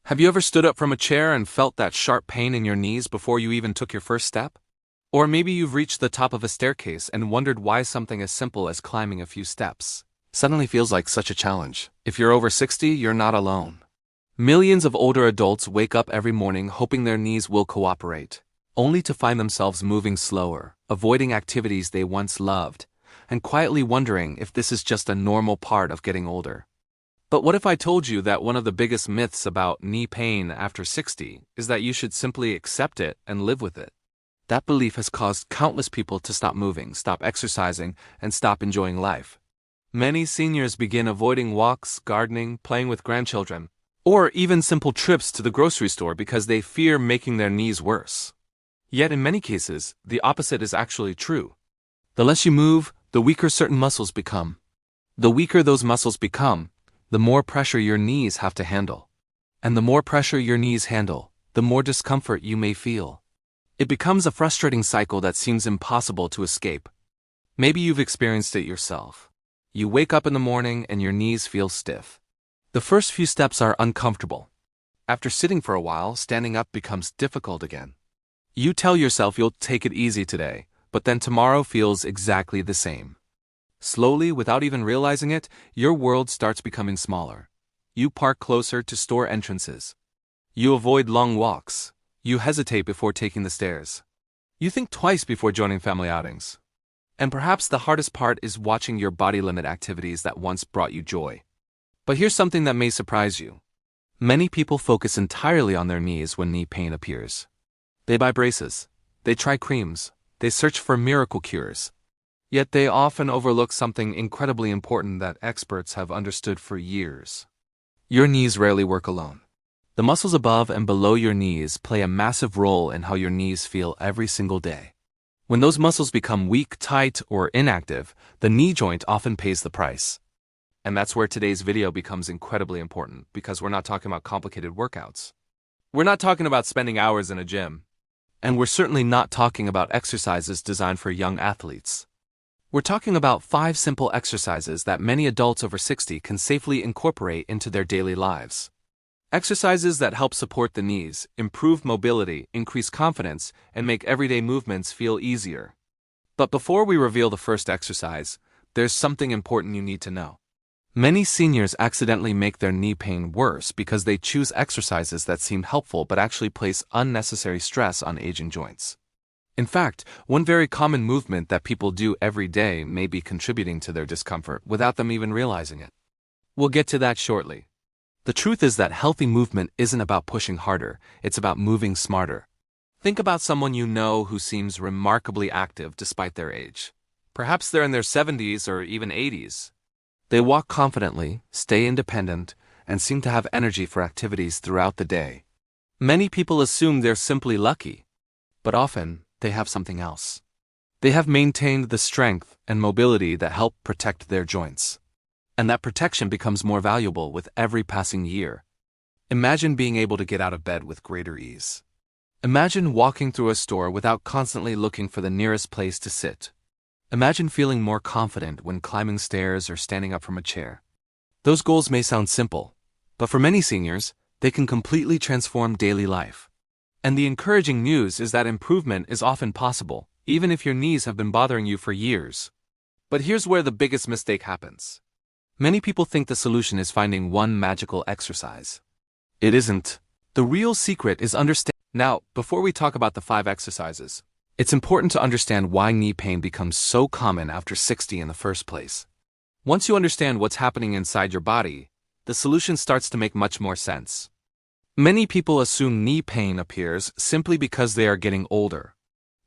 Have you ever stood up from a chair and felt that sharp pain in your knees before you even took your first step? Or maybe you've reached the top of a staircase and wondered why something as simple as climbing a few steps suddenly feels like such a challenge. If you're over 60, you're not alone. Millions of older adults wake up every morning hoping their knees will cooperate, only to find themselves moving slower, avoiding activities they once loved, and quietly wondering if this is just a normal part of getting older. But what if I told you that one of the biggest myths about knee pain after 60 is that you should simply accept it and live with it? That belief has caused countless people to stop moving, stop exercising, and stop enjoying life. Many seniors begin avoiding walks, gardening, playing with grandchildren, or even simple trips to the grocery store because they fear making their knees worse. Yet in many cases, the opposite is actually true. The less you move, the weaker certain muscles become. The weaker those muscles become, the more pressure your knees have to handle. And the more pressure your knees handle, the more discomfort you may feel. It becomes a frustrating cycle that seems impossible to escape. Maybe you've experienced it yourself. You wake up in the morning and your knees feel stiff. The first few steps are uncomfortable. After sitting for a while, standing up becomes difficult again. You tell yourself you'll take it easy today, but then tomorrow feels exactly the same. Slowly, without even realizing it, your world starts becoming smaller. You park closer to store entrances. You avoid long walks. You hesitate before taking the stairs. You think twice before joining family outings. And perhaps the hardest part is watching your body limit activities that once brought you joy. But here's something that may surprise you. Many people focus entirely on their knees when knee pain appears. They buy braces. They try creams. They search for miracle cures. Yet they often overlook something incredibly important that experts have understood for years. Your knees rarely work alone. The muscles above and below your knees play a massive role in how your knees feel every single day. When those muscles become weak, tight, or inactive, the knee joint often pays the price. And that's where today's video becomes incredibly important, because we're not talking about complicated workouts. We're not talking about spending hours in a gym. And we're certainly not talking about exercises designed for young athletes. We're talking about 5 simple exercises that many adults over 60 can safely incorporate into their daily lives. Exercises that help support the knees, improve mobility, increase confidence, and make everyday movements feel easier. But before we reveal the first exercise, there's something important you need to know. Many seniors accidentally make their knee pain worse because they choose exercises that seem helpful but actually place unnecessary stress on aging joints. In fact, one very common movement that people do every day may be contributing to their discomfort without them even realizing it. We'll get to that shortly. The truth is that healthy movement isn't about pushing harder, it's about moving smarter. Think about someone you know who seems remarkably active despite their age. Perhaps they're in their 70s or even 80s. They walk confidently, stay independent, and seem to have energy for activities throughout the day. Many people assume they're simply lucky, but often they have something else. They have maintained the strength and mobility that help protect their joints. And that protection becomes more valuable with every passing year. Imagine being able to get out of bed with greater ease. Imagine walking through a store without constantly looking for the nearest place to sit. Imagine feeling more confident when climbing stairs or standing up from a chair. Those goals may sound simple, but for many seniors, they can completely transform daily life. And the encouraging news is that improvement is often possible, even if your knees have been bothering you for years. But here's where the biggest mistake happens. Many people think the solution is finding one magical exercise. It isn't. The real secret is understanding. Now, before we talk about the 5 exercises, it's important to understand why knee pain becomes so common after 60 in the first place. Once you understand what's happening inside your body, the solution starts to make much more sense. Many people assume knee pain appears simply because they are getting older.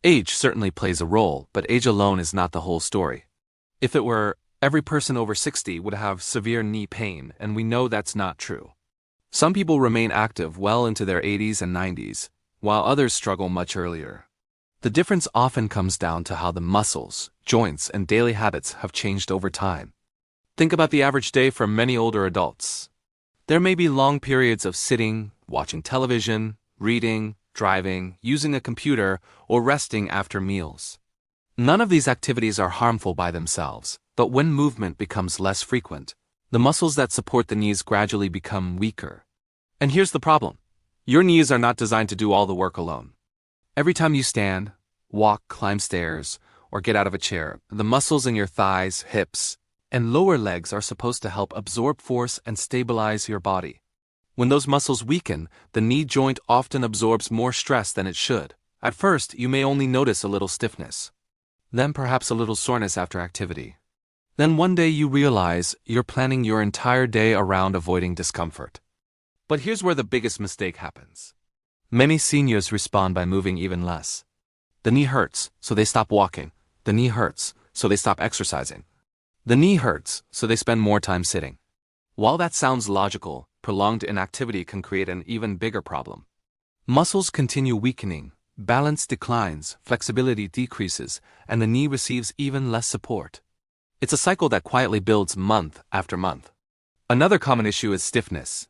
Age certainly plays a role, but age alone is not the whole story. If it were, every person over 60 would have severe knee pain, and we know that's not true. Some people remain active well into their 80s and 90s, while others struggle much earlier. The difference often comes down to how the muscles, joints, and daily habits have changed over time. Think about the average day for many older adults. There may be long periods of sitting, watching television, reading, driving, using a computer, or resting after meals. None of these activities are harmful by themselves, but when movement becomes less frequent, the muscles that support the knees gradually become weaker. And here's the problem. Your knees are not designed to do all the work alone. Every time you stand, walk, climb stairs, or get out of a chair, the muscles in your thighs, hips, and lower legs are supposed to help absorb force and stabilize your body. When those muscles weaken, the knee joint often absorbs more stress than it should. At first, you may only notice a little stiffness, then perhaps a little soreness after activity. Then one day you realize you're planning your entire day around avoiding discomfort. But here's where the biggest mistake happens. Many seniors respond by moving even less. The knee hurts, so they stop walking. The knee hurts, so they stop exercising. The knee hurts, so they spend more time sitting. While that sounds logical, prolonged inactivity can create an even bigger problem. Muscles continue weakening, balance declines, flexibility decreases, and the knee receives even less support. It's a cycle that quietly builds month after month. Another common issue is stiffness.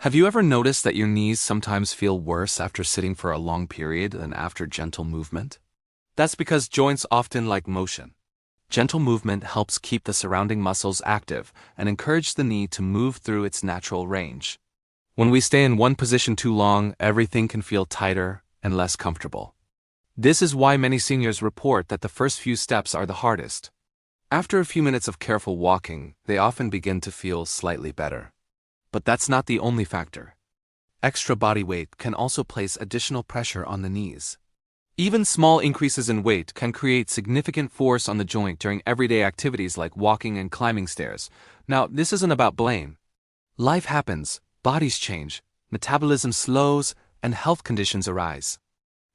Have you ever noticed that your knees sometimes feel worse after sitting for a long period than after gentle movement? That's because joints often like motion. Gentle movement helps keep the surrounding muscles active and encourage the knee to move through its natural range. When we stay in one position too long, everything can feel tighter and less comfortable. This is why many seniors report that the first few steps are the hardest. After a few minutes of careful walking, they often begin to feel slightly better. But that's not the only factor. Extra body weight can also place additional pressure on the knees. Even small increases in weight can create significant force on the joint during everyday activities like walking and climbing stairs. Now, this isn't about blame. Life happens, bodies change, metabolism slows, and health conditions arise.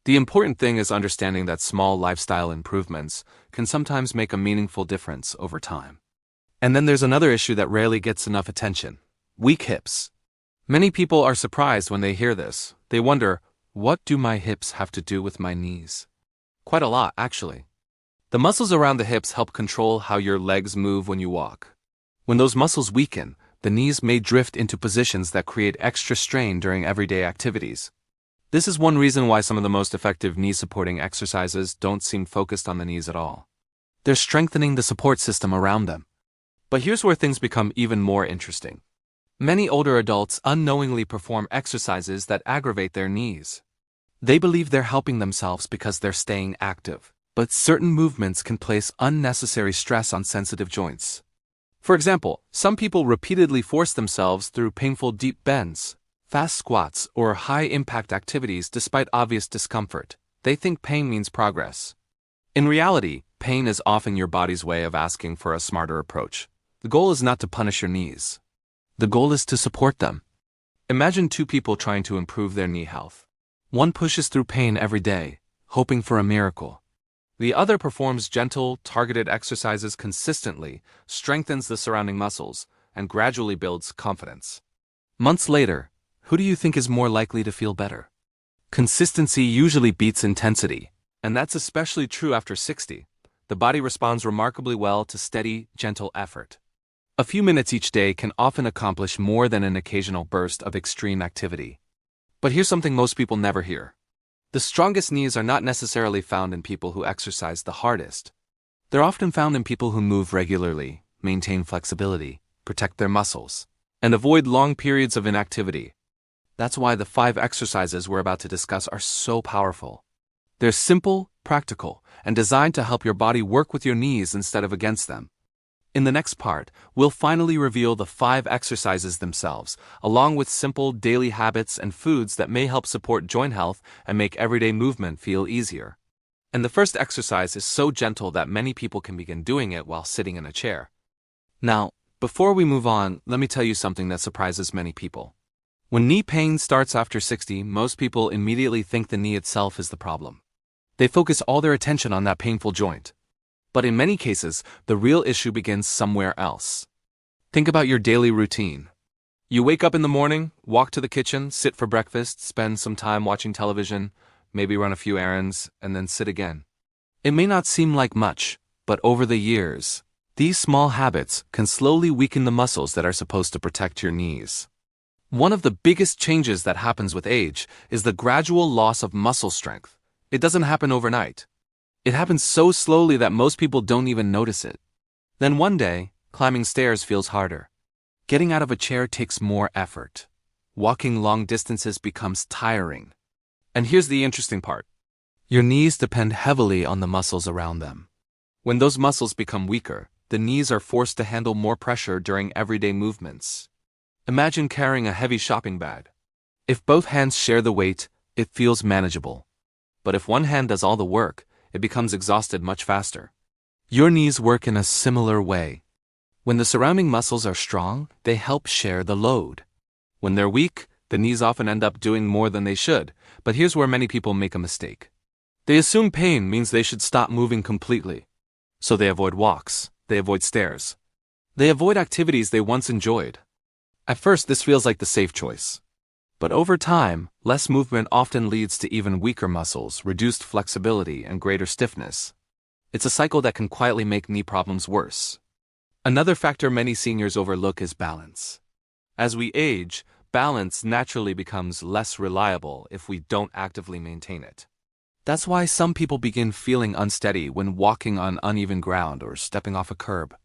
The important thing is understanding that small lifestyle improvements can sometimes make a meaningful difference over time. And then there's another issue that rarely gets enough attention. Weak hips. Many people are surprised when they hear this. They wonder, what do my hips have to do with my knees? Quite a lot, actually. The muscles around the hips help control how your legs move when you walk. When those muscles weaken, the knees may drift into positions that create extra strain during everyday activities. This is one reason why some of the most effective knee-supporting exercises don't seem focused on the knees at all. They're strengthening the support system around them. But here's where things become even more interesting. Many older adults unknowingly perform exercises that aggravate their knees. They believe they're helping themselves because they're staying active, but certain movements can place unnecessary stress on sensitive joints. For example, some people repeatedly force themselves through painful deep bends, fast squats, or high-impact activities despite obvious discomfort. They think pain means progress. In reality, pain is often your body's way of asking for a smarter approach. The goal is not to punish your knees. The goal is to support them. Imagine two people trying to improve their knee health. One pushes through pain every day, hoping for a miracle. The other performs gentle, targeted exercises consistently, strengthens the surrounding muscles, and gradually builds confidence. Months later, who do you think is more likely to feel better? Consistency usually beats intensity, and that's especially true after 60. The body responds remarkably well to steady, gentle effort. A few minutes each day can often accomplish more than an occasional burst of extreme activity. But here's something most people never hear. The strongest knees are not necessarily found in people who exercise the hardest. They're often found in people who move regularly, maintain flexibility, protect their muscles, and avoid long periods of inactivity. That's why the 5 exercises we're about to discuss are so powerful. They're simple, practical, and designed to help your body work with your knees instead of against them. In the next part, we'll finally reveal the 5 exercises themselves, along with simple daily habits and foods that may help support joint health and make everyday movement feel easier. And the first exercise is so gentle that many people can begin doing it while sitting in a chair. Now, before we move on, let me tell you something that surprises many people. When knee pain starts after 60, most people immediately think the knee itself is the problem. They focus all their attention on that painful joint. But in many cases, the real issue begins somewhere else. Think about your daily routine. You wake up in the morning, walk to the kitchen, sit for breakfast, spend some time watching television, maybe run a few errands, and then sit again. It may not seem like much, but over the years, these small habits can slowly weaken the muscles that are supposed to protect your knees. One of the biggest changes that happens with age is the gradual loss of muscle strength. It doesn't happen overnight. It happens so slowly that most people don't even notice it. Then one day, climbing stairs feels harder. Getting out of a chair takes more effort. Walking long distances becomes tiring. And here's the interesting part. Your knees depend heavily on the muscles around them. When those muscles become weaker, the knees are forced to handle more pressure during everyday movements. Imagine carrying a heavy shopping bag. If both hands share the weight, it feels manageable. But if one hand does all the work, it becomes exhausted much faster. Your knees work in a similar way. When the surrounding muscles are strong, they help share the load. When they're weak, the knees often end up doing more than they should, but here's where many people make a mistake. They assume pain means they should stop moving completely. So they avoid walks, they avoid stairs. They avoid activities they once enjoyed. At first, this feels like the safe choice. But over time, less movement often leads to even weaker muscles, reduced flexibility, and greater stiffness. It's a cycle that can quietly make knee problems worse. Another factor many seniors overlook is balance. As we age, balance naturally becomes less reliable if we don't actively maintain it. That's why some people begin feeling unsteady when walking on uneven ground or stepping off a curb.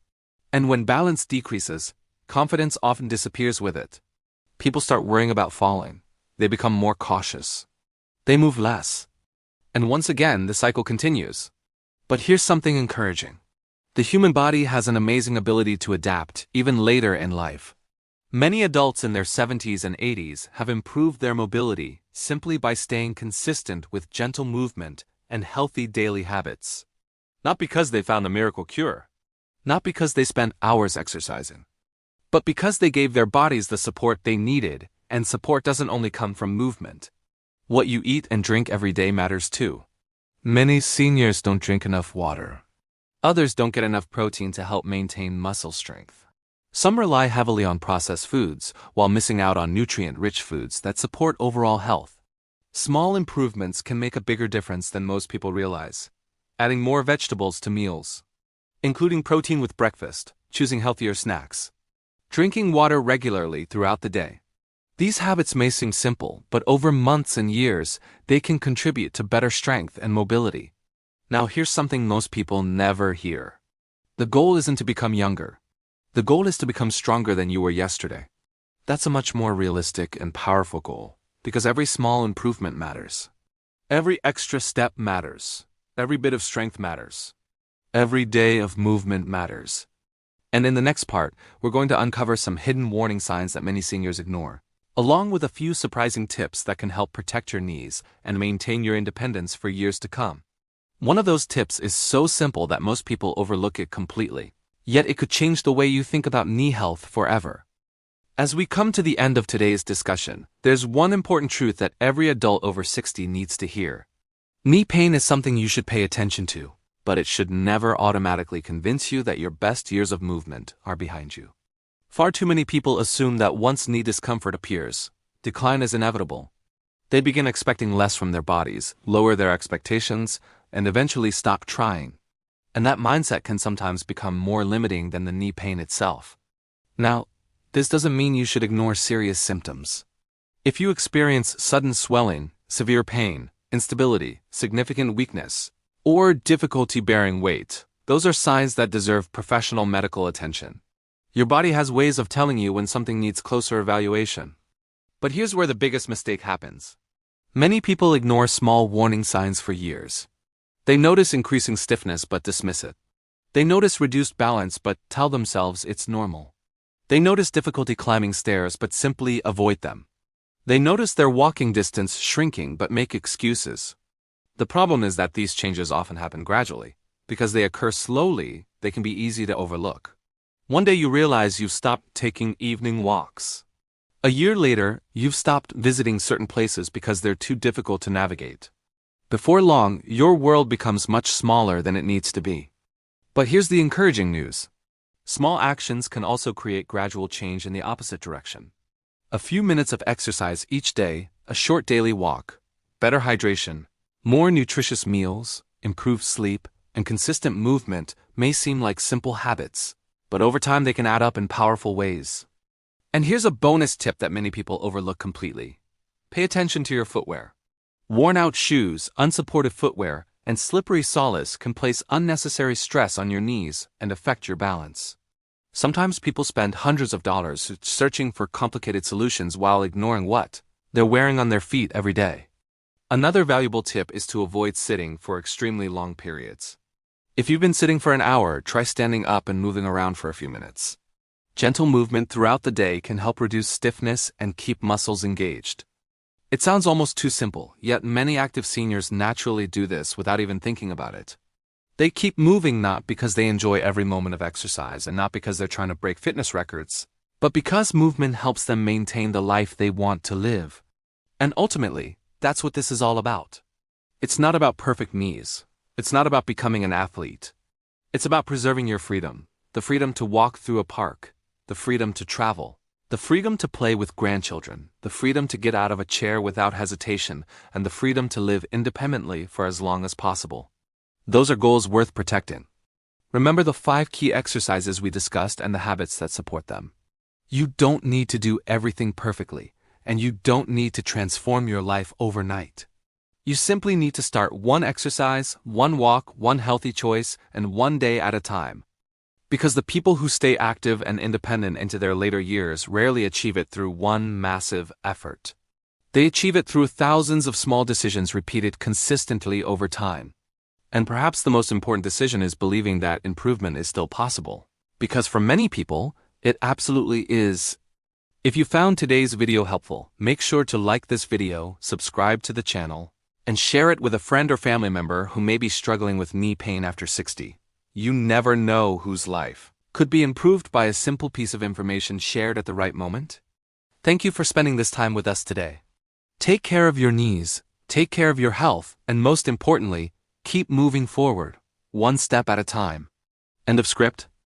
And when balance decreases, confidence often disappears with it. People start worrying about falling. They become more cautious. They move less. And once again, the cycle continues. But here's something encouraging. The human body has an amazing ability to adapt, even later in life. Many adults in their 70s and 80s have improved their mobility simply by staying consistent with gentle movement and healthy daily habits. Not because they found a miracle cure. Not because they spent hours exercising. But because they gave their bodies the support they needed, and support doesn't only come from movement. What you eat and drink every day matters too. Many seniors don't drink enough water. Others don't get enough protein to help maintain muscle strength. Some rely heavily on processed foods, while missing out on nutrient-rich foods that support overall health. Small improvements can make a bigger difference than most people realize. Adding more vegetables to meals. Including protein with breakfast, choosing healthier snacks. Drinking water regularly throughout the day. These habits may seem simple, but over months and years, they can contribute to better strength and mobility. Now here's something most people never hear. The goal isn't to become younger. The goal is to become stronger than you were yesterday. That's a much more realistic and powerful goal, because every small improvement matters. Every extra step matters. Every bit of strength matters. Every day of movement matters. And in the next part, we're going to uncover some hidden warning signs that many seniors ignore, along with a few surprising tips that can help protect your knees and maintain your independence for years to come. One of those tips is so simple that most people overlook it completely. Yet it could change the way you think about knee health forever. As we come to the end of today's discussion, there's one important truth that every adult over 60 needs to hear. Knee pain is something you should pay attention to, but it should never automatically convince you that your best years of movement are behind you. Far too many people assume that once knee discomfort appears, decline is inevitable. They begin expecting less from their bodies, lower their expectations, and eventually stop trying. And that mindset can sometimes become more limiting than the knee pain itself. Now, this doesn't mean you should ignore serious symptoms. If you experience sudden swelling, severe pain, instability, significant weakness, or difficulty bearing weight, those are signs that deserve professional medical attention. Your body has ways of telling you when something needs closer evaluation. But here's where the biggest mistake happens. Many people ignore small warning signs for years. They notice increasing stiffness but dismiss it. They notice reduced balance but tell themselves it's normal. They notice difficulty climbing stairs but simply avoid them. They notice their walking distance shrinking but make excuses. The problem is that these changes often happen gradually. Because they occur slowly, they can be easy to overlook. One day you realize you've stopped taking evening walks. A year later, you've stopped visiting certain places because they're too difficult to navigate. Before long, your world becomes much smaller than it needs to be. But here's the encouraging news. Small actions can also create gradual change in the opposite direction. A few minutes of exercise each day, a short daily walk, better hydration, more nutritious meals, improved sleep, and consistent movement may seem like simple habits, but over time they can add up in powerful ways. And here's a bonus tip that many people overlook completely. Pay attention to your footwear. Worn-out shoes, unsupported footwear, and slippery soles can place unnecessary stress on your knees and affect your balance. Sometimes people spend hundreds of dollars searching for complicated solutions while ignoring what they're wearing on their feet every day. Another valuable tip is to avoid sitting for extremely long periods. If you've been sitting for an hour, try standing up and moving around for a few minutes. Gentle movement throughout the day can help reduce stiffness and keep muscles engaged. It sounds almost too simple, yet many active seniors naturally do this without even thinking about it. They keep moving not because they enjoy every moment of exercise and not because they're trying to break fitness records, but because movement helps them maintain the life they want to live. And ultimately, that's what this is all about. It's not about perfect knees. It's not about becoming an athlete. It's about preserving your freedom, the freedom to walk through a park, the freedom to travel, the freedom to play with grandchildren, the freedom to get out of a chair without hesitation, and the freedom to live independently for as long as possible. Those are goals worth protecting. Remember the 5 key exercises we discussed and the habits that support them. You don't need to do everything perfectly, and you don't need to transform your life overnight. You simply need to start one exercise, one walk, one healthy choice, and one day at a time. Because the people who stay active and independent into their later years rarely achieve it through one massive effort. They achieve it through thousands of small decisions repeated consistently over time. And perhaps the most important decision is believing that improvement is still possible. Because for many people, it absolutely is. If you found today's video helpful, make sure to like this video, subscribe to the channel, and share it with a friend or family member who may be struggling with knee pain after 60. You never know whose life could be improved by a simple piece of information shared at the right moment. Thank you for spending this time with us today. Take care of your knees, take care of your health, and most importantly, keep moving forward, one step at a time. End of script.